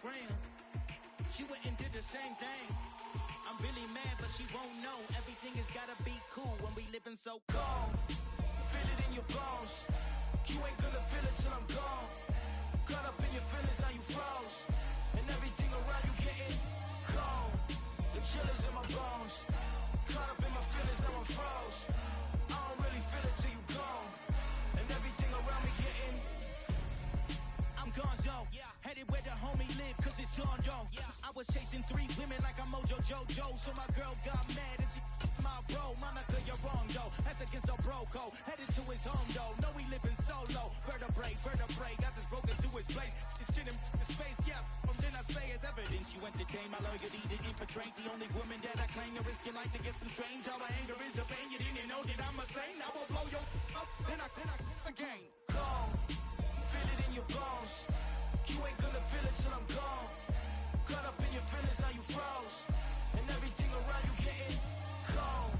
friend. She went and did the same thing. I'm really mad, but she won't know. Everything has gotta be cool when we living so cold. Feel it in your bones. You ain't gonna feel it till I'm gone. Caught up in your feelings, now you froze. And everything around you getting cold. The chillers in my bones. Caught up in my feelings, now I'm froze. I don't really feel it till you gone. And everything around me getting. I'm gonzo. Headed where the homie live, cause it's on, yo. I was chasing 3 women like I'm Mojo Jojo. So my girl got mad and she my bro. Monica, you're wrong, though. That's against a bro code. Headed to his home, though. No, we living solo. Vertebrae. Got this broken to his place. It's shit in his face, yeah. From then I say it's evidence. You entertain my loyalty to infiltrate. The only woman that I claim to risk your life to get some strange. All my anger is a pain. You didn't know that I'm a saint. I will blow your up. Then I again. Gone. Feel it in your bones. You ain't gonna feel it till I'm gone. Caught up in your feelings, now you froze. And everything around you getting cold.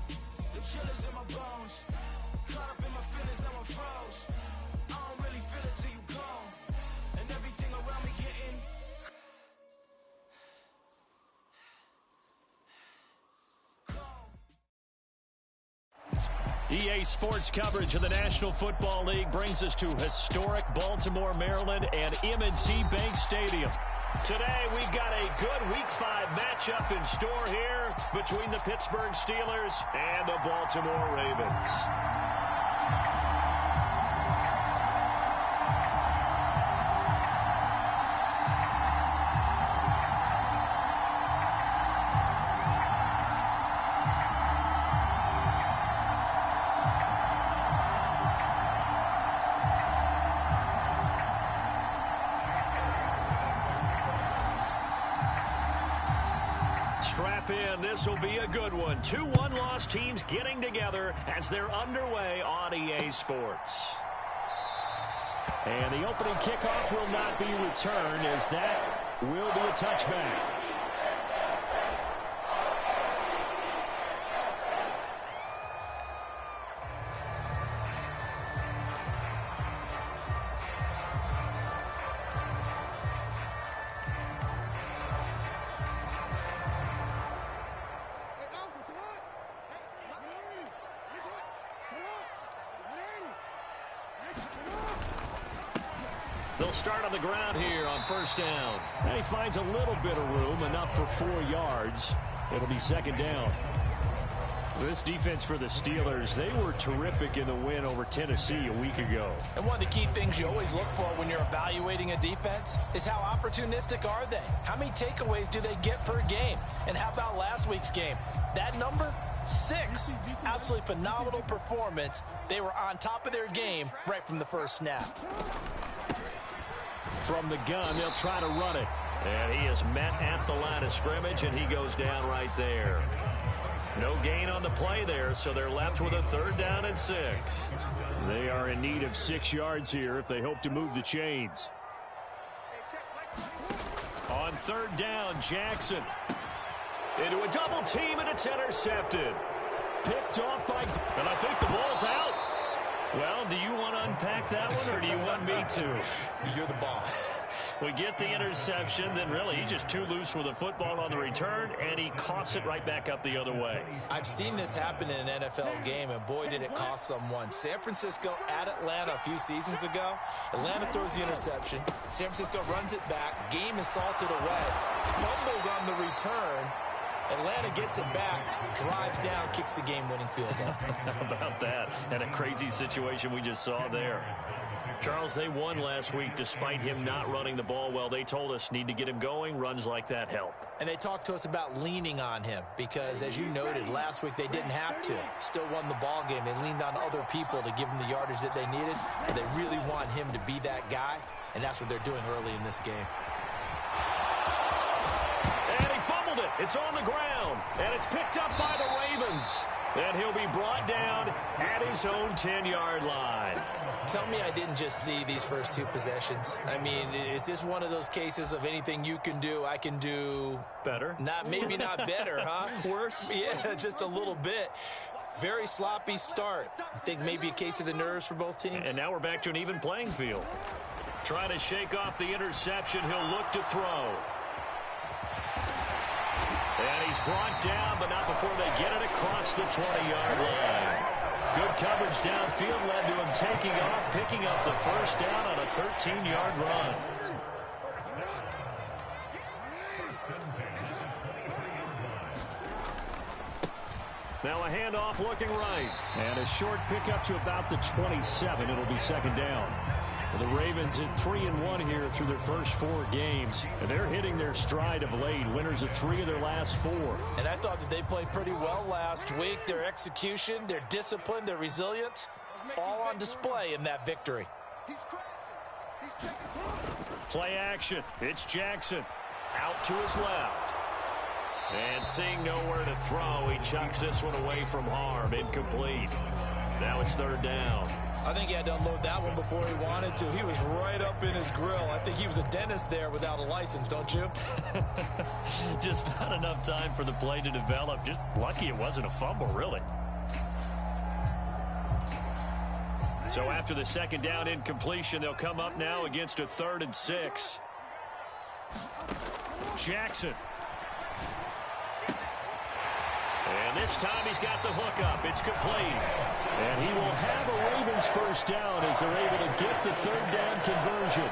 The chillers in my bones. Caught up in my feelings, now I'm froze. I don't really feel it till you gone. And everything around me getting EA Sports coverage of the National Football League brings us to historic Baltimore, Maryland, and M&T Bank Stadium. Today, we've got a good Week 5 matchup in store here between the Pittsburgh Steelers and the Baltimore Ravens. Strap in. This will be a good one. 2 one-loss teams getting together as they're underway on EA Sports. And the opening kickoff will not be returned, as that will be a touchback. They'll start on the ground here on first down. And he finds a little bit of room, enough for 4 yards. It'll be second down. This defense for the Steelers, they were terrific in the win over Tennessee a week ago. And one of the key things you always look for when you're evaluating a defense is how opportunistic are they? How many takeaways do they get per game? And how about last week's game? That number? 6. Absolutely phenomenal performance. They were on top of their game right from the first snap. From the gun, they'll try to run it. And he is met at the line of scrimmage, and he goes down right there. No gain on the play there, so they're left with a 3rd down and 6. They are in need of 6 yards here if they hope to move the chains. On 3rd down, Jackson. Into a double team, and it's intercepted. Picked off by... And I think the ball's out. Well, do you want to unpack that one, or do you want me to? You're the boss. We get the interception, then really he's just too loose with the football on the return, and he coughs it right back up the other way. I've seen this happen in an NFL game, and boy, did it cost someone. San Francisco at Atlanta a few seasons ago. Atlanta throws the interception. San Francisco runs it back. Game is salted away. Fumbles on the return. Atlanta gets it back, drives down, kicks the game-winning field goal. How about that? And a crazy situation we just saw there. Charles, they won last week despite him not running the ball well. They told us need to get him going. Runs like that help. And they talked to us about leaning on him because, as you noted, last week they didn't have to. Still won the ball game. They leaned on other people to give them the yardage that they needed. But they really want him to be that guy, and that's what they're doing early in this game. It's on the ground, and it's picked up by the Ravens. And he'll be brought down at his own 10-yard line. Tell me I didn't just see these first 2 possessions. I mean, is this one of those cases of anything you can do, I can do... Better? Maybe not better, huh? Worse? Yeah, just a little bit. Very sloppy start. I think maybe a case of the nerves for both teams. And now we're back to an even playing field. Trying to shake off the interception. He'll look to throw. And he's brought down, but not before they get it across the 20-yard line. Good coverage downfield led to him taking off, picking up the first down on a 13-yard run. Now a handoff looking right. And a short pickup to about the 27. It'll be second down. The Ravens at 3-1 here through their first 4 games. And they're hitting their stride of late. Winners of 3 of their last 4. And I thought that they played pretty well last week. Their execution, their discipline, their resilience, all on display in that victory. Play action. It's Jackson. Out to his left. And seeing nowhere to throw, he chucks this one away from harm. Incomplete. Now it's third down. I think he had to unload that one before he wanted to. He was right up in his grill. I think he was a dentist there without a license, don't you? Just not enough time for the play to develop. Just lucky it wasn't a fumble, really. So after the second down incompletion, they'll come up now against a 3rd and 6. Jackson. And this time he's got the hook up. It's complete. And he will have a Ravens first down as they're able to get the 3rd down conversion.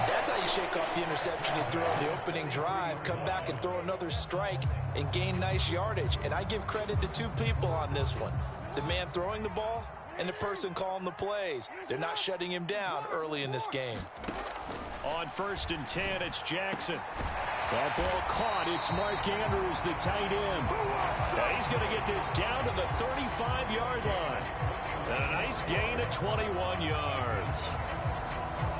That's how you shake off the interception you threw on the opening drive, come back and throw another strike and gain nice yardage. And I give credit to 2 people on this one. The man throwing the ball and the person calling the plays. They're not shutting him down early in this game. On 1st and 10, it's Jackson. That ball caught. It's Mark Andrews, the tight end. And he's going to get this down to the 35-yard line. And a nice gain of 21 yards.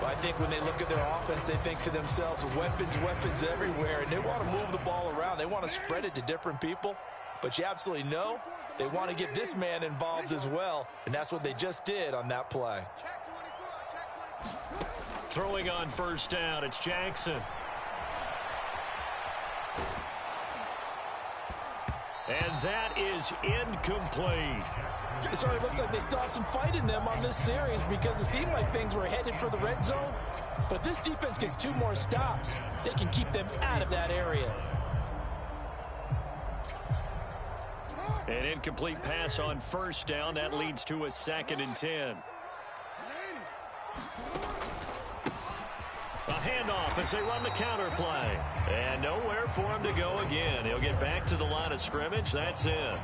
I think when they look at their offense, they think to themselves, weapons, weapons everywhere. And they want to move the ball around. They want to spread it to different people. But you absolutely know they want to get this man involved as well. And that's what they just did on that play. Throwing on first down, it's Jackson. And that is incomplete. It certainly looks like they still have some fight in them on this series because it seemed like things were headed for the red zone. But if this defense gets 2 more stops, they can keep them out of that area. An incomplete pass on first down. That leads to a 2nd and 10. A handoff as they run the counter play. And nowhere for him to go again. He'll get back to the line of scrimmage. That's it.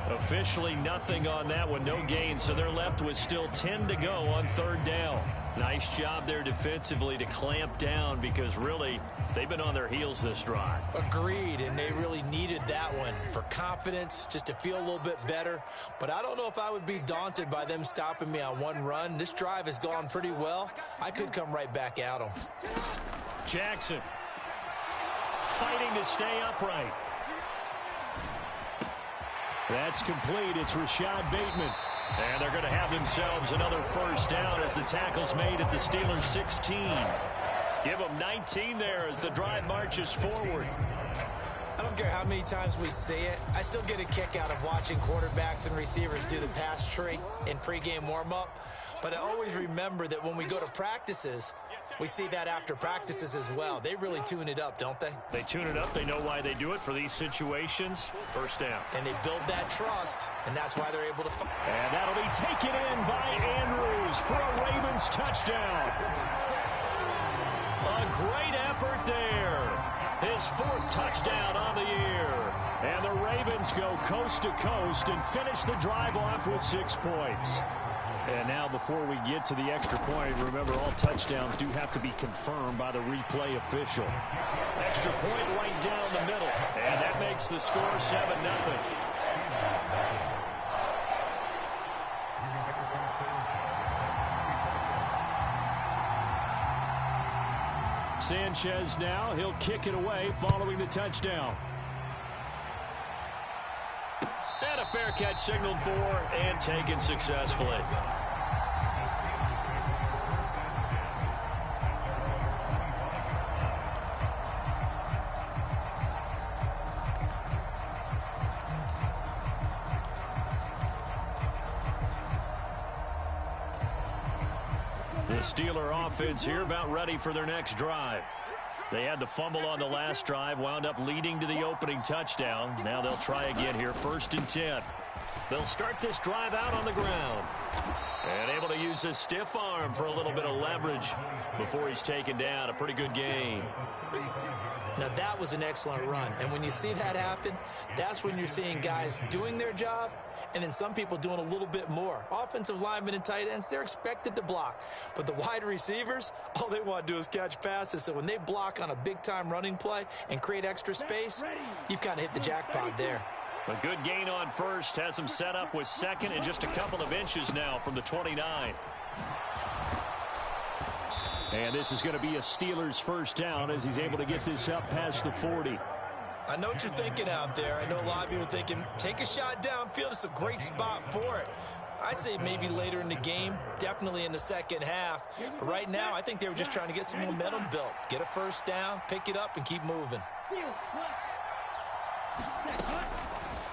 Officially nothing on that one. No gain, so they're left with still 10 to go on 3rd down. Nice job there defensively to clamp down because really they've been on their heels this drive. Agreed, and they really needed that one for confidence, just to feel a little bit better. But I don't know if I would be daunted by them stopping me on one run. This drive has gone pretty well. I could come right back at them. Jackson fighting to stay upright. That's complete. It's Rashad Bateman. And they're going to have themselves another first down as the tackle's made at the Steelers' 16. Give them 19 there as the drive marches forward. I don't care how many times we see it. I still get a kick out of watching quarterbacks and receivers do the pass tree in pregame warm-up. But I always remember that when we go to practices, we see that after practices as well. They really tune it up, don't they? They tune it up. They know why they do it for these situations. First down. And they build that trust, and that's why they're able to... And that'll be taken in by Andrews for a Ravens touchdown. A great effort there. His 4th touchdown on the year. And the Ravens go coast to coast and finish the drive off with 6 points. And now before we get to the extra point, remember all touchdowns do have to be confirmed by the replay official. Extra point right down the middle. And that makes the score 7-0. Sanchez now, he'll kick it away following the touchdown. And a fair catch signaled for and taken successfully. The Steeler offense here about ready for their next drive. They had the fumble on the last drive, wound up leading to the opening touchdown. Now they'll try again here, 1st and 10. They'll start this drive out on the ground. And able to use his stiff arm for a little bit of leverage before he's taken down. A pretty good gain. Now that was an excellent run. And when you see that happen, that's when you're seeing guys doing their job and then some people doing a little bit more. Offensive linemen and tight ends, they're expected to block. But the wide receivers, all they want to do is catch passes. So when they block on a big-time running play and create extra space, you've kind of hit the jackpot there. A good gain on first has him set up with second and just a couple of inches now from the 29. And this is going to be a Steelers first down as he's able to get this up past the 40. I know what you're thinking out there. I know a lot of you are thinking, take a shot downfield. It's a great spot for it. I'd say maybe later in the game, definitely in the second half. But right now, I think they were just trying to get some momentum built. Get a first down, pick it up, and keep moving.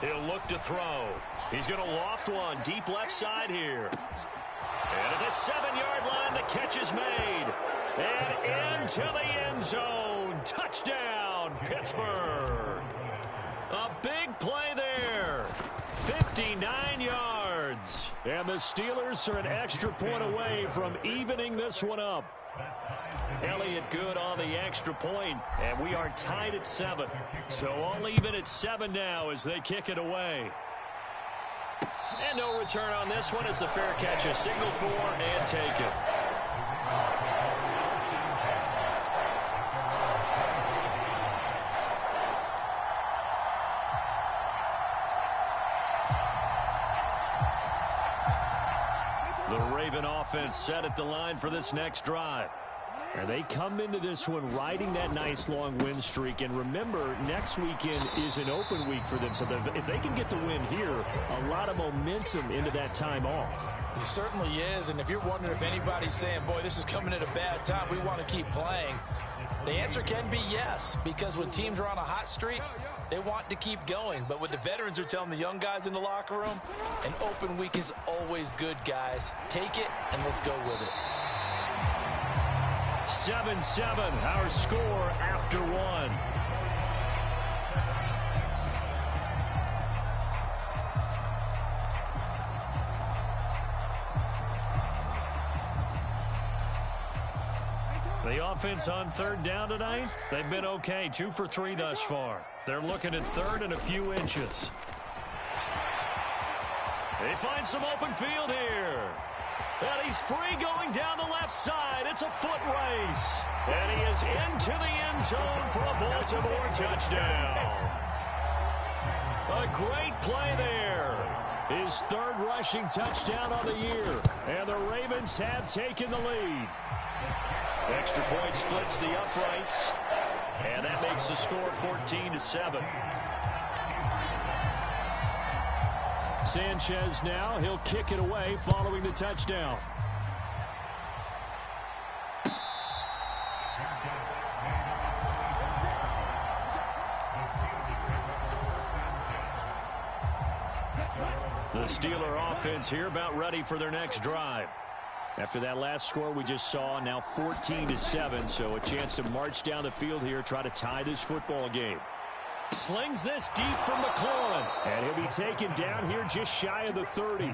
He'll look to throw. He's going to loft one deep left side here. And at the 7-yard line, the catch is made. And into the end zone. Touchdown, Pittsburgh. A big play there. 59 yards. And the Steelers are an extra point away from evening this one up. Elliott good on the extra point, and we are tied at 7. So all even at 7 now as they kick it away. And no return on this one as the fair catch is signaled for and taken. The Raven offense set at the line for this next drive. And they come into this one riding that nice long win streak. And remember, next weekend is an open week for them. So if they can get the win here, a lot of momentum into that time off. It certainly is. And if you're wondering if anybody's saying, boy, this is coming at a bad time, we want to keep playing, the answer can be yes. Because when teams are on a hot streak, they want to keep going. But what the veterans are telling the young guys in the locker room, an open week is always good, guys. Take it and let's go with it. 7-7, our score after 1. The offense on 3rd down tonight, they've been okay. 2 for 3 thus far. They're looking at 3rd and a few inches. They find some open field here. And he's free going down the left side. It's a foot race. And he is into the end zone for a Baltimore touchdown. A great play there. His 3rd rushing touchdown of the year. And the Ravens have taken the lead. Extra point splits the uprights. And that makes the score 14-7. Sanchez now, he'll kick it away following the touchdown. The Steeler offense here about ready for their next drive. After that last score we just saw, now 14-7, so a chance to march down the field here, try to tie this football game. Slings this deep from McLaurin. And he'll be taken down here just shy of the 30.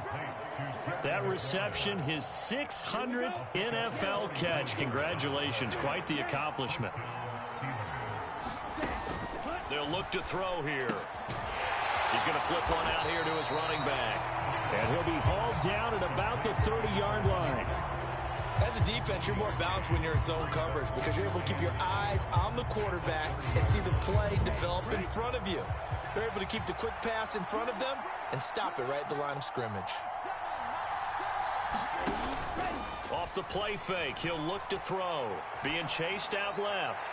That reception, his 600th NFL catch. Congratulations. Quite the accomplishment. They'll look to throw here. He's going to flip one out here to his running back. And he'll be hauled down at about the 30-yard line. As a defense, you're more balanced when you're in zone coverage because you're able to keep your eyes on the quarterback and see the play develop in front of you. They're able to keep the quick pass in front of them and stop it right at the line of scrimmage. Off the play fake, he'll look to throw. Being chased out left.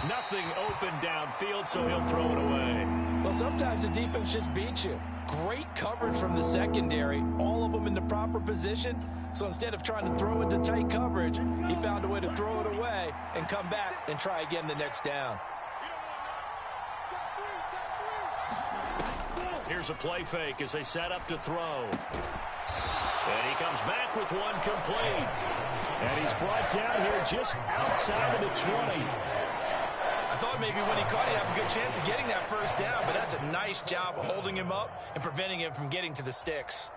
Nothing open downfield, so he'll throw it away. Well, sometimes the defense just beats you. Great coverage from the secondary, all of them in the proper position. So instead of trying to throw into tight coverage, he found a way to throw it away and come back and try again the next down. Here's a play fake as they set up to throw. And he comes back with one complete. And he's brought down here just outside of the 20. I thought maybe when he caught, he'd have a good chance of getting that first down, but that's a nice job of holding him up and preventing him from getting to the sticks.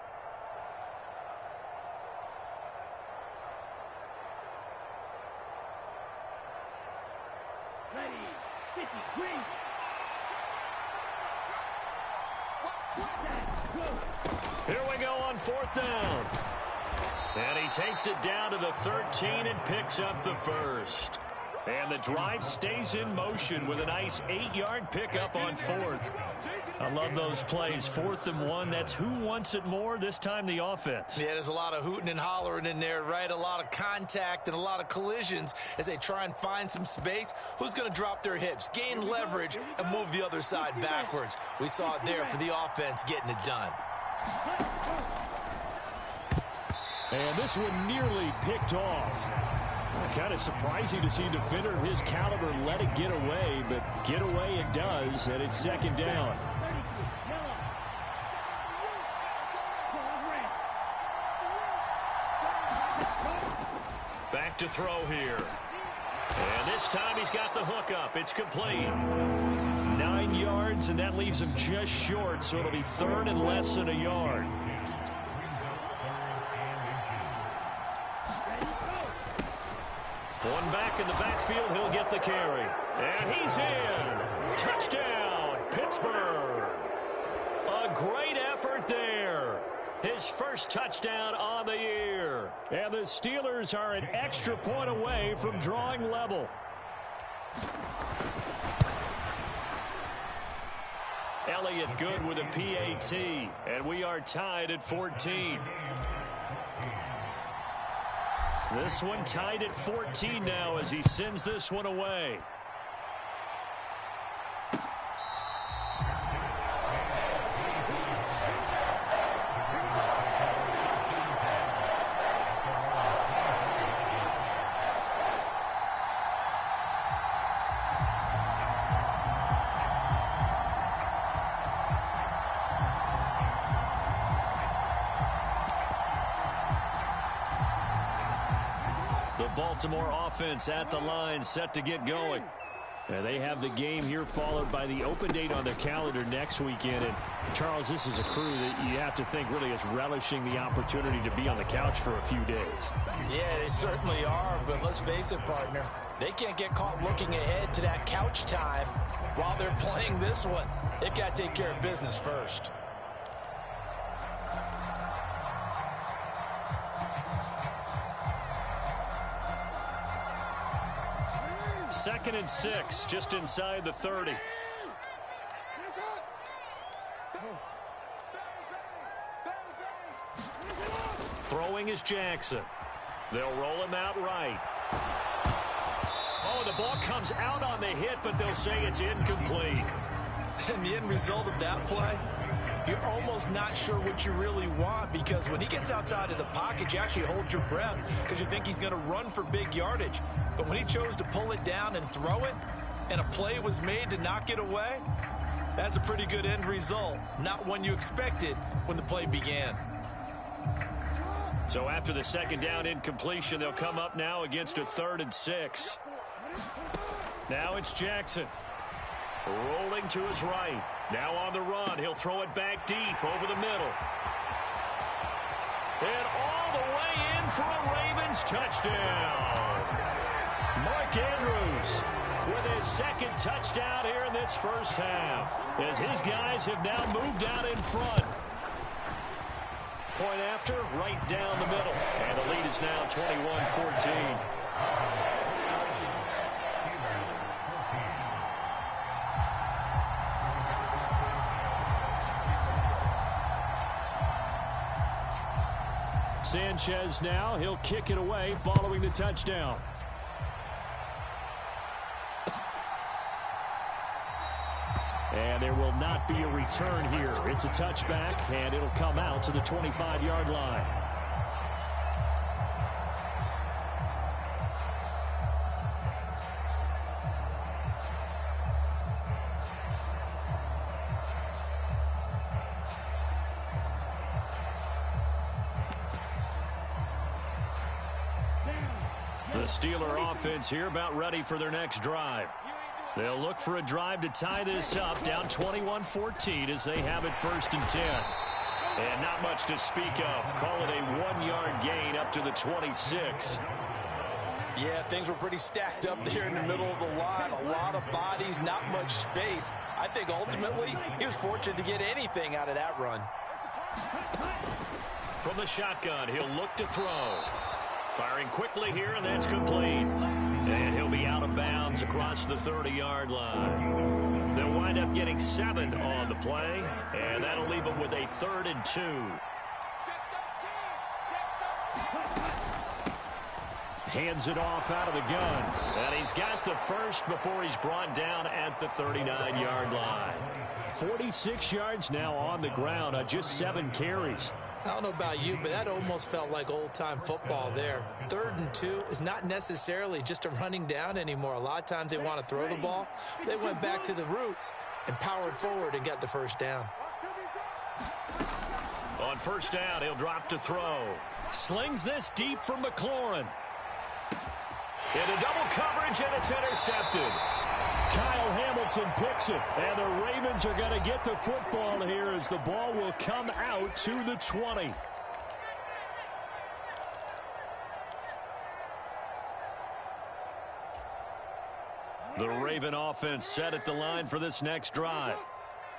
Here we go on 4th down. And he takes it down to the 13 and picks up the first. And the drive stays in motion with a nice 8-yard pickup on 4th. I love those plays. 4th and 1. That's who wants it more, this time the offense. Yeah, there's a lot of hooting and hollering in there, right? A lot of contact and a lot of collisions as they try and find some space. Who's going to drop their hips, gain leverage, and move the other side backwards? We saw it there for the offense getting it done. And this one nearly picked off. Kind of surprising to see a defender of his caliber let it get away, but get away it does, and it's 2nd down. Back to throw here. And this time he's got the hook up. It's complete. 9 yards, and that leaves him just short, so it'll be 3rd and less than a yard. One back in the backfield, he'll get the carry. And he's in. Touchdown, Pittsburgh. A great effort there. His first touchdown on the year. And the Steelers are an extra point away from drawing level. Elliott good with a PAT. And we are tied at 14. This one tied at 14 now as he sends this one away. Baltimore offense at the line, set to get going. And they have the game here followed by the open date on their calendar next weekend. And Charles, this is a crew that you have to think really is relishing the opportunity to be on the couch for a few days. Yeah, they certainly are, but let's face it, partner. They can't get caught looking ahead to that couch time while they're playing this one. They've got to take care of business first. Second and 6, just inside the 30. Throwing is Jackson. They'll roll him out right. Oh, the ball comes out on the hit, but they'll say it's incomplete. And the end result of that play, you're almost not sure what you really want, because when he gets outside of the pocket, you actually hold your breath because you think he's going to run for big yardage. But when he chose to pull it down and throw it, and a play was made to knock it away, that's a pretty good end result. Not one you expected when the play began. So after the second down incompletion, they'll come up now against a 3rd and 6. Now it's Jackson. Rolling to his right. Now on the run. He'll throw it back deep over the middle. And all the way in for a Ravens touchdown. Mark Andrews with his second touchdown here in this first half, as his guys have now moved out in front. Point after, right down the middle. And the lead is now 21-14. Sanchez now, he'll kick it away following the touchdown. And there will not be a return here. It's a touchback, and it'll come out to the 25-yard line. Steeler offense here about ready for their next drive. They'll look for a drive to tie this up, down 21-14 as they have it 1st and 10. And not much to speak of. Call it a 1-yard gain up to the 26. Yeah, things were pretty stacked up there in the middle of the line. A lot of bodies, not much space. I think ultimately he was fortunate to get anything out of that run. From the shotgun, he'll look to throw. Firing quickly here, and that's complete. And he'll be out of bounds across the 30-yard line. They'll wind up getting 7 on the play, and that'll leave them with a 3rd and 2. Hands it off out of the gun. And he's got the first before he's brought down at the 39-yard line. 46 yards now on the ground on just 7 carries. I don't know about you, but that almost felt like old-time football there. 3rd and 2 is not necessarily just a running down anymore. A lot of times they want to throw the ball. They went back to the roots and powered forward and got the first down. On 1st down, he'll drop to throw. Slings this deep from McLaurin. Into double coverage, and it's intercepted. Kyle Hamilton picks it, and the Ravens are going to get the football here as the ball will come out to the 20. The Raven offense set at the line for this next drive.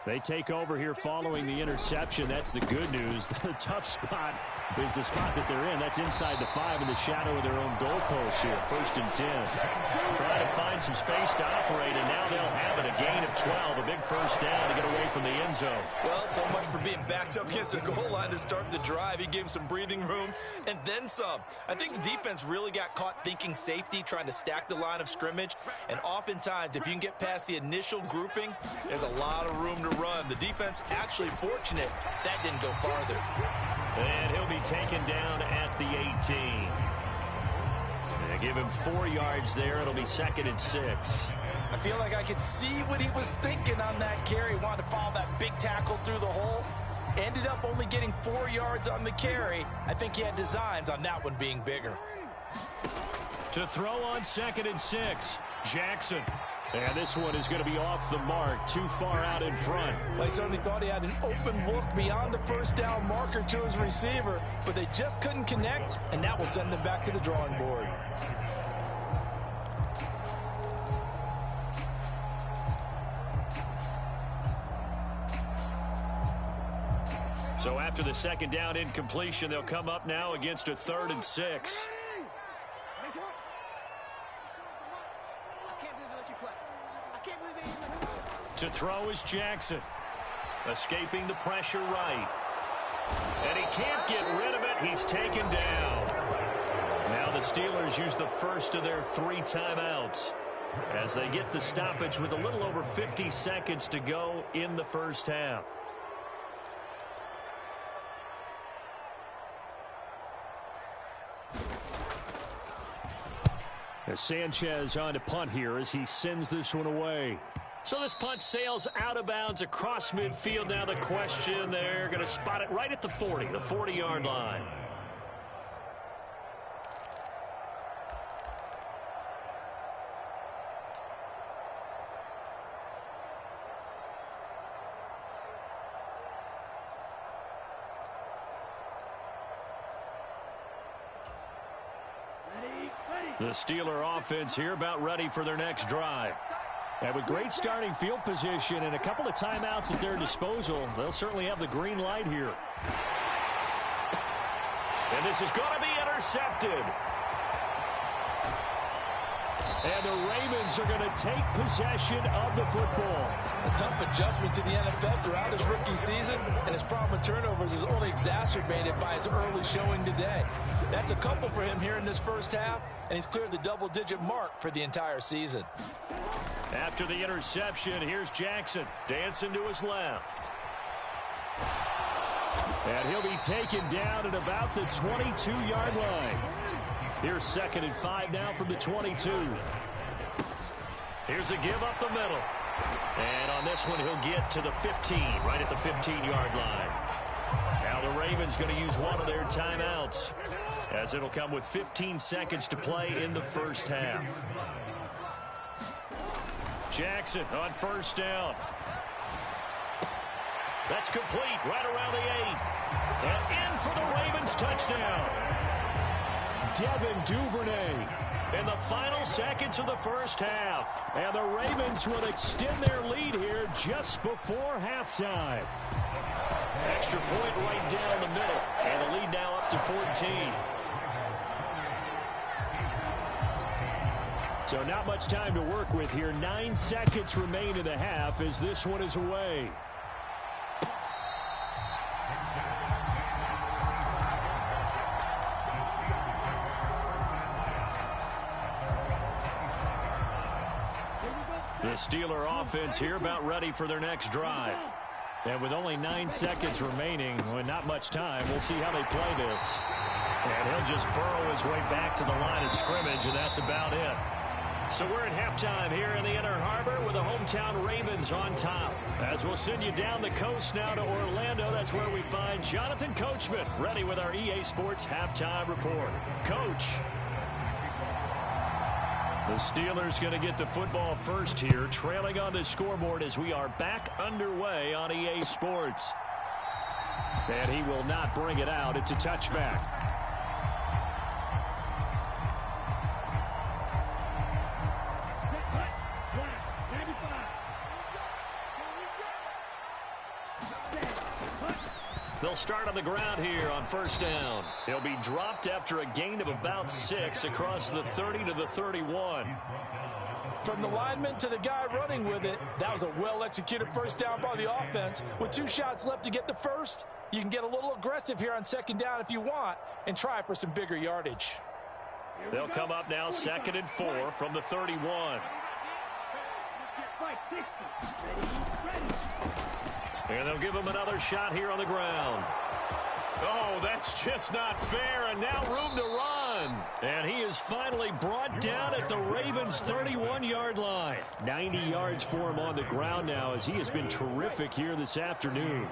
They take over here following the interception. That's the good news. The tough spot is the spot that they're in. That's inside the 5 in the shadow of their own goalpost here. 1st and 10. Trying to find some space to operate, and now they'll have it. A gain of 12. A big first down to get away from the end zone. Well, so much for being backed up against the goal line to start the drive. He gave him some breathing room and then some. I think the defense really got caught thinking safety, trying to stack the line of scrimmage. And oftentimes, if you can get past the initial grouping, there's a lot of room to run. The defense actually fortunate that didn't go farther. And he'll be taken down at the 18. They give him 4 yards there. It'll be 2nd and 6. I feel like I could see what he was thinking on that carry. Wanted to follow that big tackle through the hole. Ended up only getting 4 yards on the carry. I think he had designs on that one being bigger. To throw on 2nd and 6, Jackson. And this one is going to be off the mark, too far out in front. Well, he certainly thought he had an open look beyond the first down marker to his receiver, but they just couldn't connect, and that will send them back to the drawing board. So after the 2nd down incompletion, they'll come up now against a 3rd and 6. To throw is Jackson. Escaping the pressure right. And he can't get rid of it. He's taken down. Now the Steelers use the first of their 3 timeouts as they get the stoppage with a little over 50 seconds to go in the first half. As Sanchez on to punt here as he sends this one away. So this punt sails out of bounds across midfield. Now the question, they're going to spot it right at the 40, the 40-yard line. The Steeler offense here about ready for their next drive. And with great starting field position and a couple of timeouts at their disposal, they'll certainly have the green light here. And this is going to be intercepted. And the Ravens are going to take possession of the football. A tough adjustment to the NFL throughout his rookie season, and his problem with turnovers is only exacerbated by his early showing today. That's a couple for him here in this first half, and he's cleared the double-digit mark for the entire season. After the interception, here's Jackson dancing to his left. And he'll be taken down at about the 22-yard line. Here's 2nd and 5 now from the 22. Here's a give up the middle. And on this one, he'll get to the 15, right at the 15-yard line. Now the Ravens going to use one of their timeouts. as it'll come with 15 seconds to play in the first half. Jackson on first down. That's complete right around the 8. And in for the Ravens touchdown. Devin Duvernay in the final seconds of the first half. And the Ravens will extend their lead here just before halftime. Extra point right down the middle. And the lead now up to 14. So not much time to work with here. 9 seconds remain in the half as this one is away. The Steeler offense here about ready for their next drive. And with only 9 seconds remaining, with not much time, we'll see how they play this. And he'll just burrow his way back to the line of scrimmage, and that's about it. So we're at halftime here in the Inner Harbor with the hometown Ravens on top. As we'll send you down the coast now to Orlando, that's where we find Jonathan Coachman ready with our EA Sports halftime report. Coach. The Steelers going to get the football first here, trailing on the scoreboard as we are back underway on EA Sports. And he will not bring it out. It's a touchback. They'll start on the ground here on first down. He'll be dropped after a gain of about 6 across the 30 to the 31. From the lineman to the guy running with it, that was a well-executed first down by the offense. With 2 shots left to get the first, you can get a little aggressive here on second down if you want and try for some bigger yardage. They'll come up now 2nd and 4 from the 31. And they'll give him another shot here on the ground. Oh, that's just not fair, and now room to run. And he is finally brought down at the Ravens' 31-yard line. 90 yards for him on the ground now as he has been terrific here this afternoon.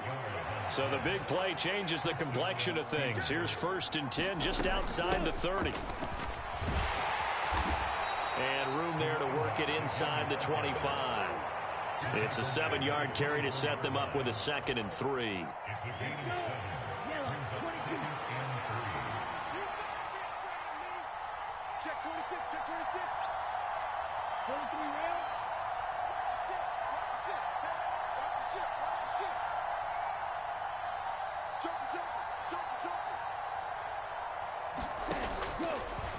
So the big play changes the complexion of things. Here's 1st and 10 just outside the 30. And room there to work it inside the 25. It's a 7-yard carry to set them up with a 2nd and 3. Check 26, check 26. 43 round. Watch the shit. Watch the shit. Watch the shit. Jump.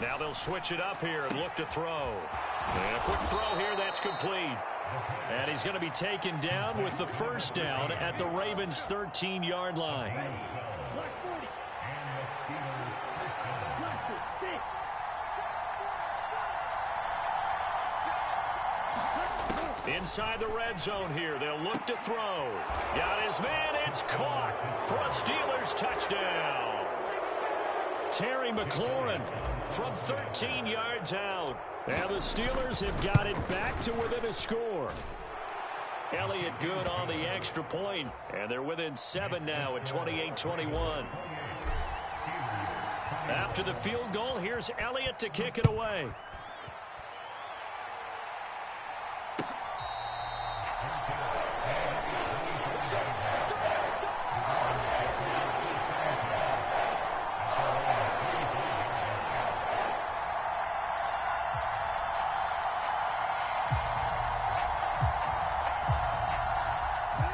Now they'll switch it up here and look to throw. And a quick throw here, that's complete. And he's going to be taken down with the first down at the Ravens' 13-yard line. Inside the red zone here, they'll look to throw. Got his man, it's caught for a Steelers touchdown. Terry McLaurin from 13 yards out. And the Steelers have got it back to within a score. Elliott good on the extra point, and they're within 7 now at 28-21. After the field goal, here's Elliott to kick it away.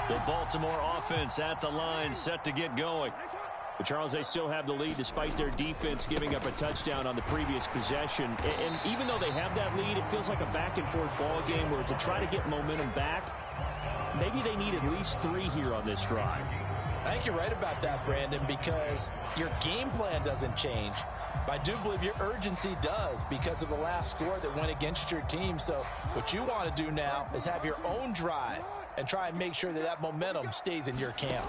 The Baltimore offense at the line, set to get going. But Charles, they still have the lead despite their defense giving up a touchdown on the previous possession. And even though they have that lead, it feels like a back-and-forth ball game where to try to get momentum back, maybe they need at least 3 here on this drive. I think you're right about that, Brandon, because your game plan doesn't change. But I do believe your urgency does because of the last score that went against your team. So what you want to do now is have your own drive and try and make sure that that momentum stays in your camp.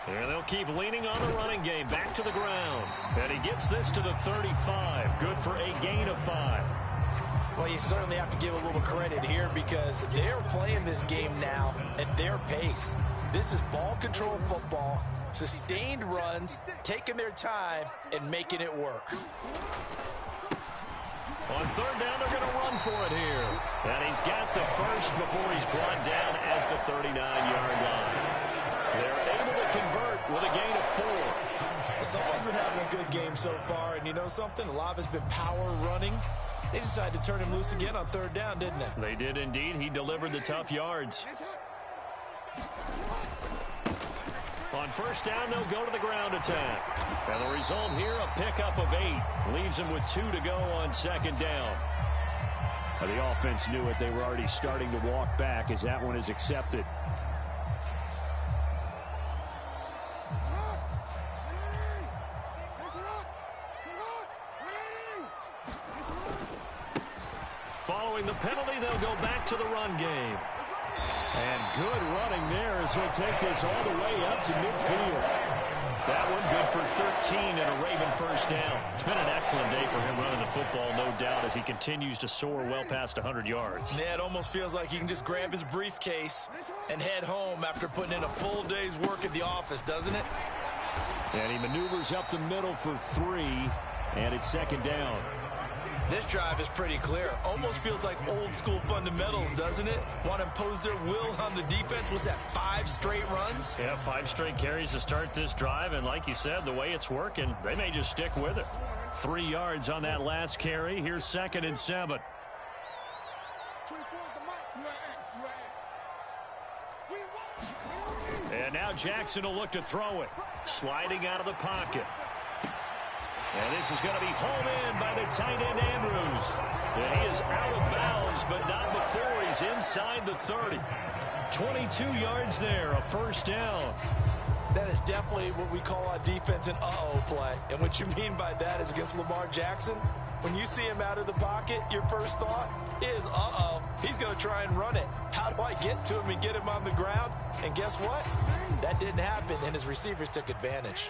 And they'll keep leaning on the running game. Back to the ground. And he gets this to the 35. Good for a gain of 5. Well, you certainly have to give a little credit here because they're playing this game now at their pace. This is ball control football. Sustained runs, taking their time, and making it work. On third down, they're going to run for it here. And he's got the first before he's brought down at the 39-yard line. They're able to convert with a gain of 4. Someone's been having a good game so far, and you know something? A lot has been power running. They decided to turn him loose again on third down, didn't they? They did indeed. He delivered the tough yards. On first down, they'll go to the ground attack. And the result here, a pickup of 8. Leaves them with 2 to go on second down. The offense knew it. They were already starting to walk back as that one is accepted. Following the penalty, they'll go back to the run game. And good running there as he'll take this all the way up to midfield. That one good for 13 and a Raven first down. It's been an excellent day for him running the football, no doubt, as he continues to soar well past 100 yards. Yeah, it almost feels like he can just grab his briefcase and head home after putting in a full day's work at the office, doesn't it? And he maneuvers up the middle for 3, and it's second down. This drive is pretty clear. Almost feels like old school fundamentals, doesn't it? Want to impose their will on the defense. Was that 5 straight runs? Yeah, 5 straight carries to start this drive, and like you said, the way it's working, they may just stick with it. 3 yards on that last carry. Here's second and 7. And now Jackson will look to throw it. Sliding out of the pocket. And this is going to be hauled in by the tight end, Andrews. And he is out of bounds, but not before he's inside the 30. 22 yards there, a first down. That is definitely what we call on defense an uh-oh play. And what you mean by that is against Lamar Jackson, when you see him out of the pocket, your first thought is, uh-oh, he's going to try and run it. How do I get to him and get him on the ground? And guess what? That didn't happen, and his receivers took advantage.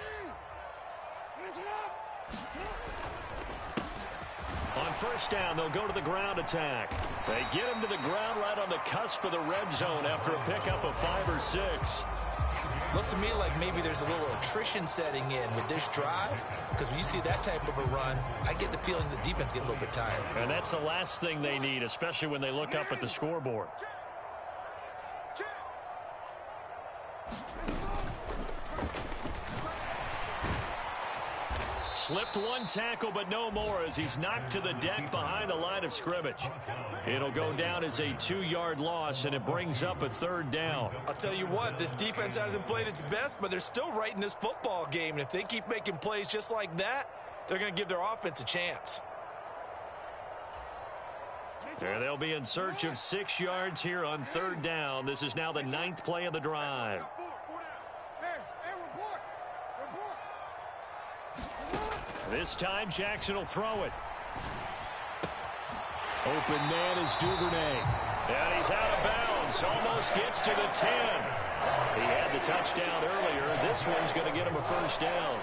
On first down, they'll go to the ground attack. They get him to the ground right on the cusp of the red zone after a pickup of 5 or 6. Looks to me like maybe there's a little attrition setting in with this drive, because when you see that type of a run, I get the feeling the defense getting a little bit tired. And that's the last thing they need, especially when they look up at the scoreboard. Slipped one tackle, but no more as he's knocked to the deck behind the line of scrimmage. It'll go down as a 2-yard loss, and it brings up a third down. I'll tell you what, this defense hasn't played its best, but they're still right in this football game. And if they keep making plays just like that, they're going to give their offense a chance. There they'll be in search of 6 yards here on third down. This is now the 9th play of the drive. This time, Jackson will throw it. Open man is Duvernay. And he's out of bounds. Almost gets to the 10. He had the touchdown earlier. This one's going to get him a first down.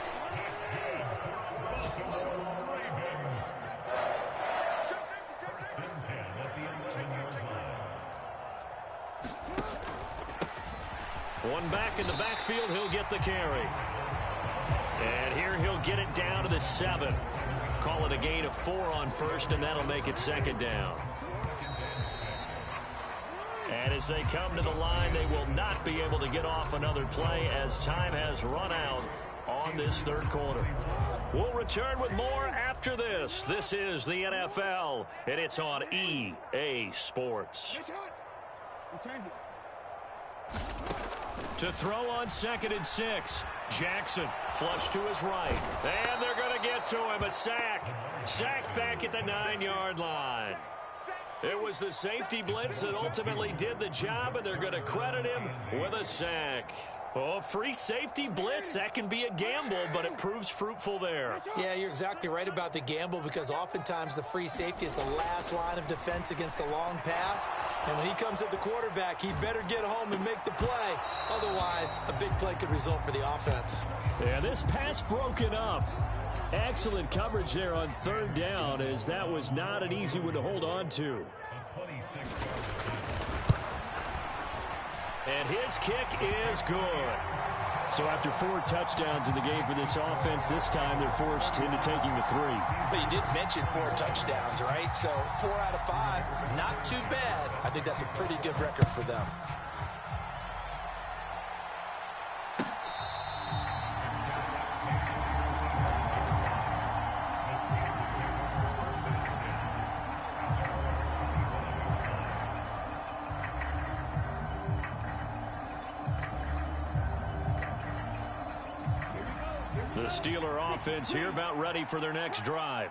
One back in the backfield, he'll get the carry. And here he'll get it down to the 7. Call it a gain of 4 on first, and that'll make it second down. And as they come to the line, they will not be able to get off another play as time has run out on this third quarter. We'll return with more after this. This is the NFL, and it's on EA Sports. To throw on second and 6. Jackson flush to his right. And they're going to get to him. A sack. Sacked back at the 9-yard line. It was the safety blitz that ultimately did the job, and they're going to credit him with a sack. Oh, free safety blitz, that can be a gamble, but it proves fruitful there. Yeah, you're exactly right about the gamble, because oftentimes the free safety is the last line of defense against a long pass. And when he comes at the quarterback, he better get home and make the play. Otherwise, a big play could result for the offense. Yeah, this pass broken up. Excellent coverage there on third down, as that was not an easy one to hold on to. And his kick is good. So after 4 touchdowns in the game for this offense, this time they're forced into taking the 3. But you did mention 4 touchdowns, right? So 4 out of 5, not too bad. I think that's a pretty good record for them. The Steeler offense here about ready for their next drive.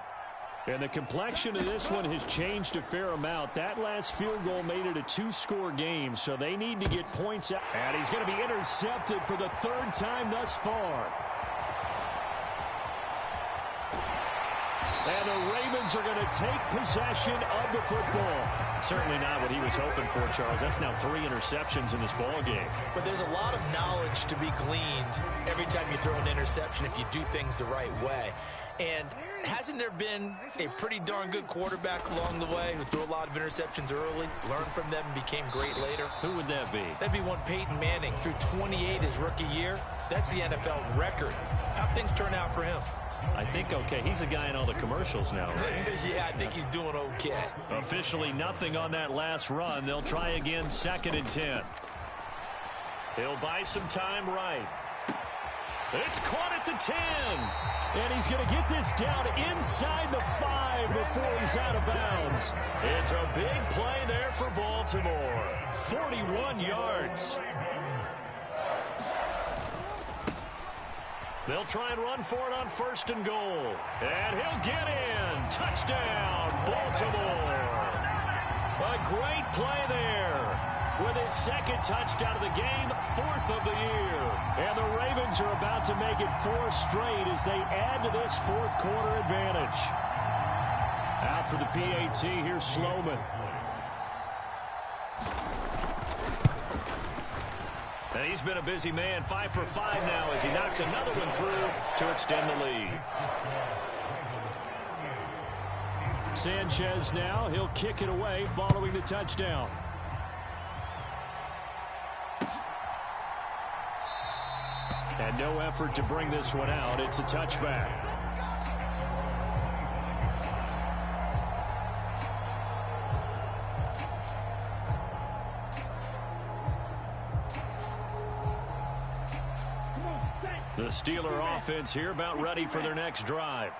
And the complexion of this one has changed a fair amount. That last field goal made it a 2-score game, so they need to get points out. And he's going to be intercepted for the 3rd time thus far. And the Ravens are going to take possession of the football. Certainly not what he was hoping for, Charles. That's now 3 interceptions in this ball game. But there's a lot of knowledge to be gleaned every time you throw an interception if you do things the right way. And hasn't there been a pretty darn good quarterback along the way who threw a lot of interceptions early, learned from them, and became great later? Who would that be? That'd be one Peyton Manning. Threw 28 his rookie year. That's the NFL record. How'd things turn out for him? I think okay. He's a guy in all the commercials now, right? Yeah, I think he's doing okay. Officially nothing on that last run. They'll try again, 2nd and 10. He'll buy some time right. It's caught at the 10. And he's going to get this down inside the 5 before he's out of bounds. It's a big play there for Baltimore. 41 yards. They'll try and run for it on 1st and goal. And he'll get in. Touchdown, Baltimore. A great play there. With his 2nd touchdown of the game, 4th of the year. And the Ravens are about to make it 4 straight as they add to this 4th quarter advantage. Out for the PAT, here's Sloman. And he's been a busy man, 5 for 5 now as he knocks another one through to extend the lead. Sanchez now, he'll kick it away following the touchdown. And no effort to bring this one out. It's a touchback. The Steeler offense here about ready for their next drive.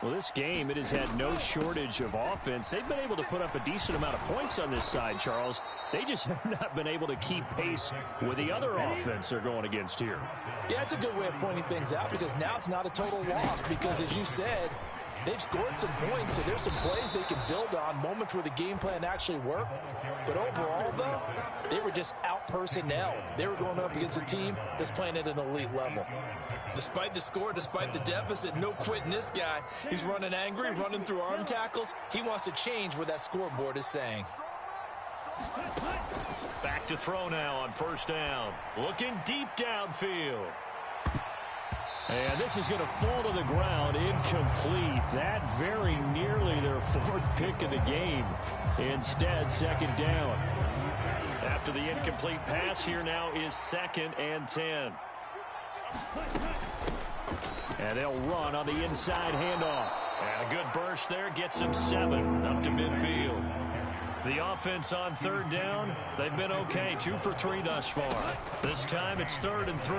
Well, this game, it has had no shortage of offense. They've been able to put up a decent amount of points on this side, Charles. They just have not been able to keep pace with the other offense they're going against here. Yeah, it's a good way of pointing things out because now it's not a total loss because, as you said, they've scored some points, so there's some plays they can build on, moments where the game plan actually worked. But overall, though, they were just out-personnel. They were going up against a team that's playing at an elite level. Despite the score, despite the deficit, no quitting this guy. He's running angry, running through arm tackles. He wants to change what that scoreboard is saying. Back to throw now on 1st down. Looking deep downfield. And this is going to fall to the ground, incomplete. That very nearly their 4th pick of the game. Instead, 2nd down. After the incomplete pass, here now is 2nd and 10. And they'll run on the inside handoff. And a good burst there gets them 7 up to midfield. The offense on 3rd down, they've been okay. 2 for 3 thus far. This time it's 3rd and 3.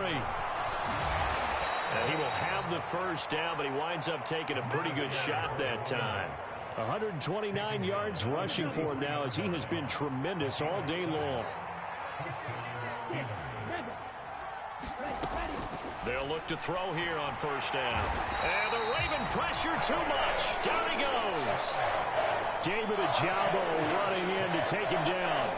And he will have the 1st down, but he winds up taking a pretty good shot that time. 129 yards rushing for him now as he has been tremendous all day long. They'll look to throw here on 1st down. And the Raven pressure too much. Down he goes. David Ojabo running in to take him down.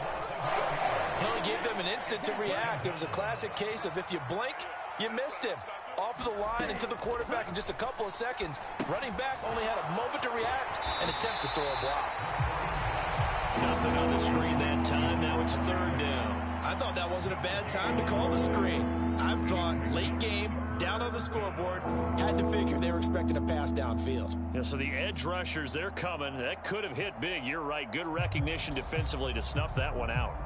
He only gave them an instant to react. It was a classic case of if you blink, you missed him. Off of the line and to the quarterback in just a couple of seconds. Running back only had a moment to react and attempt to throw a block. Nothing on the screen that time. Now it's 3rd down. I thought that wasn't a bad time to call the screen. I thought late game, down on the scoreboard, had to figure they were expecting a pass downfield. Yeah, so the edge rushers, they're coming. That could have hit big. You're right. Good recognition defensively to snuff that one out.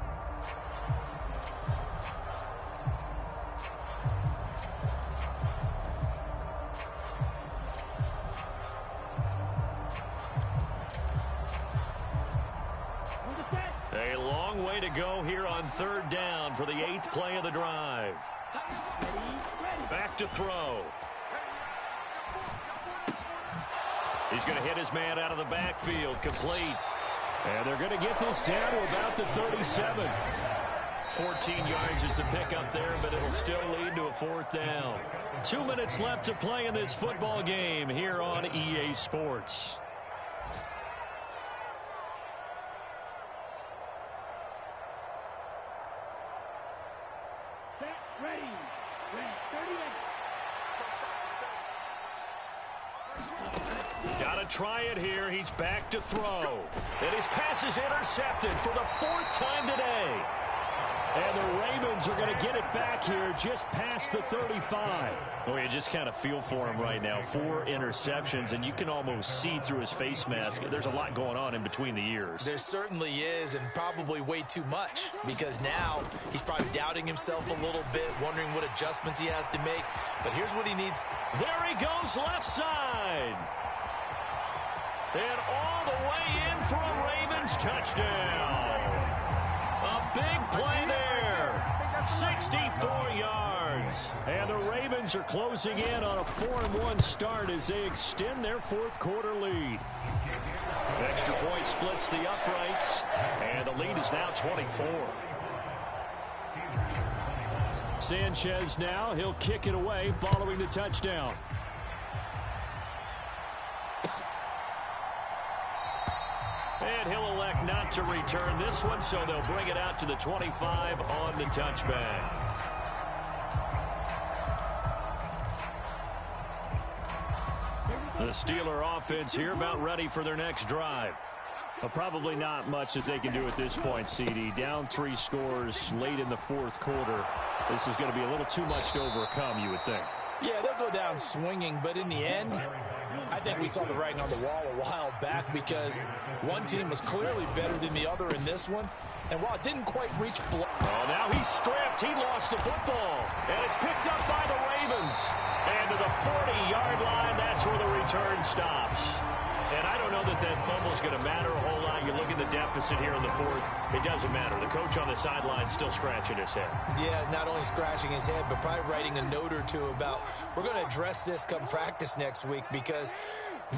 A long way to go here on third down for the 8th play of the drive. Back to throw. He's going to hit his man out of the backfield. Complete. And they're going to get this down to about the 37. 14 yards is the pickup there, but it'll still lead to a 4th down. 2 minutes left to play in this football game here on EA Sports. Ready. Red 38. Got to try it here. He's back to throw. And his pass is intercepted for the 4th time today. And the Ravens are going to get it back here just past the 35. Oh, you just kind of feel for him right now. 4 interceptions, and you can almost see through his face mask. There's a lot going on in between the ears. There certainly is, and probably way too much, because now he's probably doubting himself a little bit, wondering what adjustments he has to make. But here's what he needs. There he goes, left side. And all the way in for a Ravens touchdown. A big play there. 64 yards. And the Ravens are closing in on a 4-1 start as they extend their 4th quarter lead. Extra point splits the uprights, and the lead is now 24. Sanchez now, he'll kick it away following the touchdown. And he'll elect not to return this one, so they'll bring it out to the 25 on the touchback. The Steeler offense here about ready for their next drive. Well, probably not much that they can do at this point, CD. Down 3 scores late in the 4th quarter. This is going to be a little too much to overcome, you would think. Yeah, they'll go down swinging, but in the end, I think we saw the writing on the wall a while back because one team was clearly better than the other in this one. And while it didn't quite reach block. Oh, now he's stripped. He lost the football. And it's picked up by the Ravens. And to the 40-yard line, that's where the return stops. And I don't know that that fumble is going to matter a whole lot. You look at the deficit here in the 4th. It doesn't matter. The coach on the sideline still scratching his head. Yeah, not only scratching his head, but probably writing a note or two about we're going to address this come practice next week because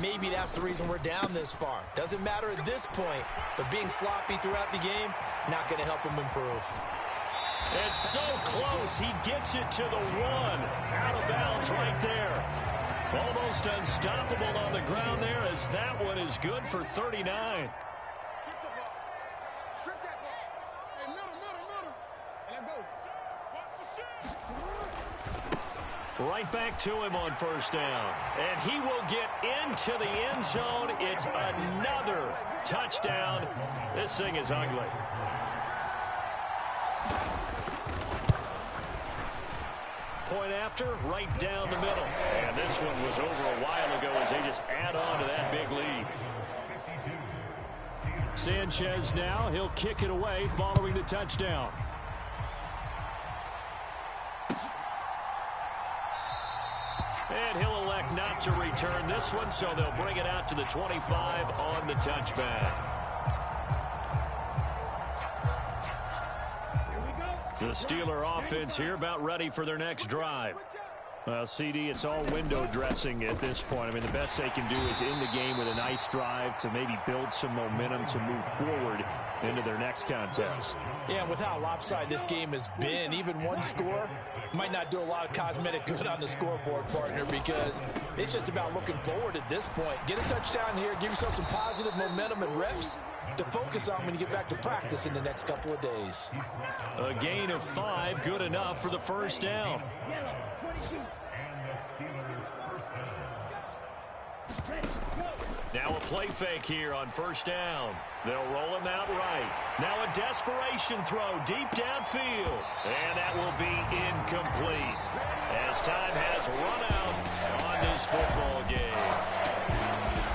maybe that's the reason we're down this far. Doesn't matter at this point, but being sloppy throughout the game, not going to help him improve. It's so close. He gets it to the 1. Out of bounds right there. Almost unstoppable on the ground there as that one is good for 39. Strip that ball. Hey, middle. And go. Right back to him on 1st down. And he will get into the end zone. It's another touchdown. This thing is ugly. Point after, right down the middle. And this one was over a while ago as they just add on to that big lead. Sanchez now, he'll kick it away following the touchdown. And he'll elect not to return this one, so they'll bring it out to the 25 on the touchback. The Steeler offense here about ready for their next drive. Well, CD, it's all window dressing at this point. I mean, the best they can do is end the game with a nice drive to maybe build some momentum to move forward into their next contest. Yeah, and with how lopsided this game has been, even one score might not do a lot of cosmetic good on the scoreboard, partner, because it's just about looking forward at this point. Get a touchdown here, give yourself some positive momentum and reps to focus on when you get back to practice in the next couple of days. A gain of 5, good enough for the 1st down. Now a play fake here on 1st down. They'll roll him out right. Now a desperation throw deep downfield. And that will be incomplete as time has run out on this football game.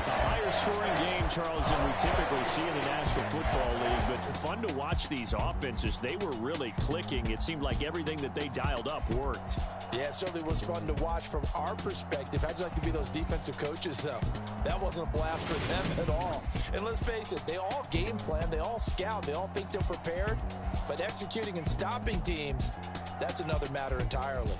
A higher low-scoring game, Charles, than we typically see in the National Football League, but fun to watch these offenses. They were really clicking. It seemed like everything that they dialed up worked. Yeah, it certainly was fun to watch from our perspective. How'd you like to be those defensive coaches, though? That wasn't a blast for them at all. And let's face it, they all game plan, they all scout, they all think they're prepared, but executing and stopping teams, that's another matter entirely.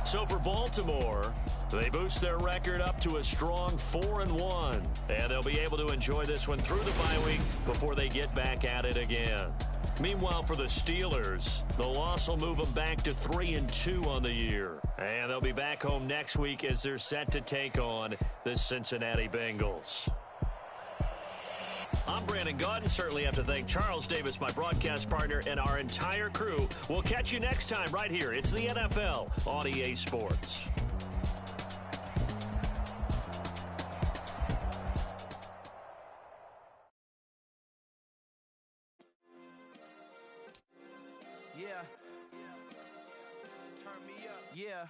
So for Baltimore, they boost their record up to a strong 4-1, and they'll be able to enjoy this one through the bye week before they get back at it again. Meanwhile, for the Steelers, the loss will move them back to 3-2 on the year, and they'll be back home next week as they're set to take on the Cincinnati Bengals. I'm Brandon Gaudin. Certainly have to thank Charles Davis, my broadcast partner, and our entire crew. We'll catch you next time right here. It's the NFL on EA Sports. Yeah. Turn me up. Yeah.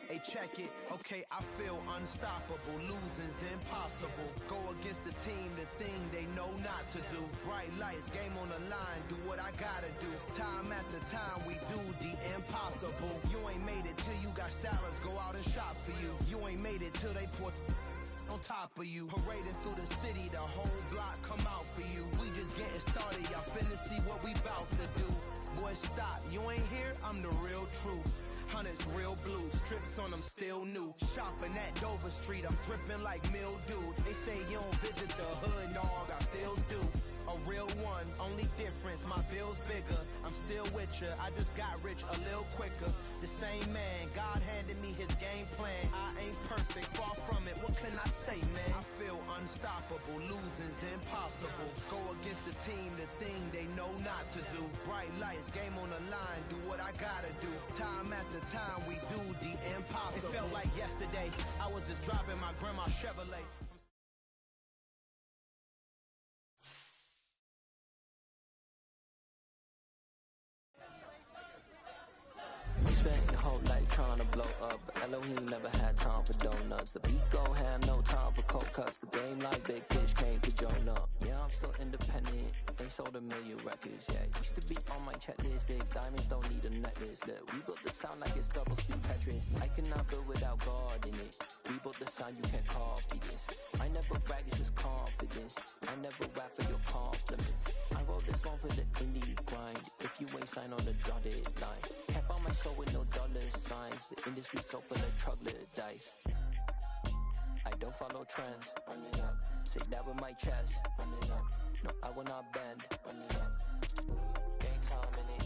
Hey, check it. Okay, I feel unstoppable. Losing's impossible. Go against the team, the thing they know not to do. Bright lights, game on the line. Do what I gotta do. Time after time, we do the impossible. You ain't made it till you got stylists go out and shop for you. You ain't made it till they put on top of you. Parading through the city, the whole block come out for you. We just getting started, y'all finna see what we bout to do. Boy, stop, you ain't here, I'm the real truth. Hunters, real blue, strips on them still new. Shopping at Dover Street, I'm dripping like mildew. They say you don't visit the hood, dog, I still do. A real one, only difference, my bill's bigger. I'm still with ya, I just got rich a little quicker. The same man, God handed me his game plan. I ain't perfect, far from it, what can I say, man? I feel unstoppable, losing's impossible. Go against the team, the thing they know not to do. Bright lights, game on the line, do what I gotta do. Time after time, we do the impossible. It felt like yesterday, I was just driving my grandma's Chevrolet. We spent your whole life trying to blow up, but Elohim never had time for donuts. The beat go ham, no time for cold cuts. The game like Big Fish came to join up. Yeah, I'm still independent. They sold 1 million records, yeah. Used to be on my checklist. Big diamonds don't need a necklace. Look, we built the sound like it's double speed Tetris. I cannot build without God in it. We built the sound, you can't copy this. I never brag, it's just confidence. I never rap for your compliments. I wrote this one for the indie grind. If you ain't signed on the dotted line, can't buy my soul with no dollar signs. The industry so full of troglodytes. I don't follow trends. Run it up. Say that with my chest. Run it up. No, I will not bend. Run it up. Gang time in it.